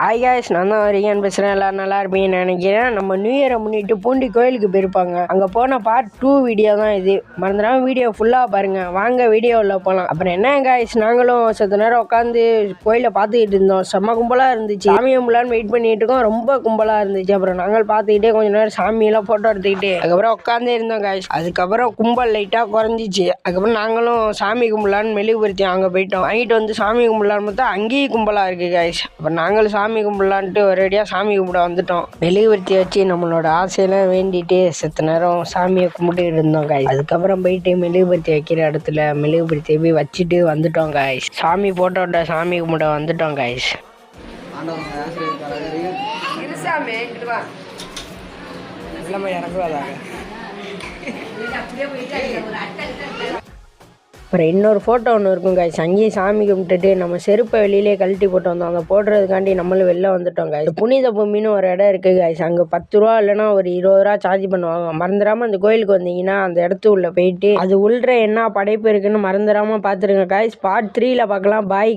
Hi guys, நான் தான் வரீங்கன்னு பேசுகிறேன். எல்லோரும் நல்லா இருப்பீங்கன்னு நினைக்கிறேன். நம்ம நியூ இயரை முன்னிட்டு பூண்டி கோயிலுக்கு போயிருப்பாங்க. அங்கே போன பார்ட் 2 வீடியோ தான் இது. மறந்துடாம வீடியோ ஃபுல்லாக பாருங்கள். வாங்க வீடியோவில் போகலாம். அப்புறம் என்ன காய்ஸ், நாங்களும் சற்று நேரம் உட்காந்து கோயிலை பார்த்துக்கிட்டு இருந்தோம். செம்ம கும்பலாக இருந்துச்சு. சாமி கும்பலான்னு வெயிட் பண்ணிட்டு இருக்கோம். ரொம்ப கும்பலாக இருந்துச்சு. அப்புறம் நாங்கள் பார்த்துக்கிட்டே கொஞ்சம் நேரம் சாமியெல்லாம் ஃபோட்டோ எடுத்துக்கிட்டு அதுக்கப்புறம் உட்காந்தே இருந்தோம் காய்ஸ். அதுக்கப்புறம் கும்பல் லைட்டாக குறைஞ்சிச்சு. அதுக்கப்புறம் நாங்களும் சாமி கும்பலான்னு மெழுகுபருத்தி அங்கே போயிட்டோம். வாங்கிட்டு வந்து சாமி கும்பலான்னு பார்த்தா அங்கேயும் கும்பலாக இருக்குது காய்ஸ். அப்புறம் நாங்களும் சாமி கும்பிடலான்ட்டு ஒரேடியாக சாமி கும்பிட வந்துட்டோம். மெழுகுவர்த்தி வச்சு நம்மளோட ஆசையெல்லாம் வேண்டிட்டு செத்த நேரம் சாமியை கும்பிட்டு இருந்தோம் காய்ஸ். அதுக்கப்புறம் போயிட்டு மெழுகுவர்த்தி வைக்கிற இடத்துல மெழுகுவர்த்தியை போய் வச்சுட்டு வந்துட்டோம் காய்ஸ். சாமி போட்டோட சாமி கும்பிட வந்துட்டோம் காய்ஸ். அப்புறம் இன்னொரு ஃபோட்டோ ஒன்று இருக்கும் காய்ஸ். அங்கேயும் சாமி கும்பிட்டுட்டு நம்ம செருப்பை வெளியிலே கழட்டி போட்டு வந்தோம். அங்கே போடுறதுக்காண்டி நம்மளும் வெளில வந்துட்டோம் காய்ஸ். புனித பூமின்னு ஒரு இடம் இருக்குது காய்ஸ். அங்கே 10 ரூபா இல்லைனா ஒரு 20 ரூபா சார்ஜ் பண்ணுவாங்க. மறந்துடாமல் அந்த கோயிலுக்கு வந்தீங்கன்னா அந்த இடத்து உள்ள போயிட்டு அது உள்ள என்ன படைப்பு இருக்குன்னு மறந்துடாமல் பார்த்துருங்க காய்ஸ். பார்ட் 3ல் பார்க்கலாம். பாய்.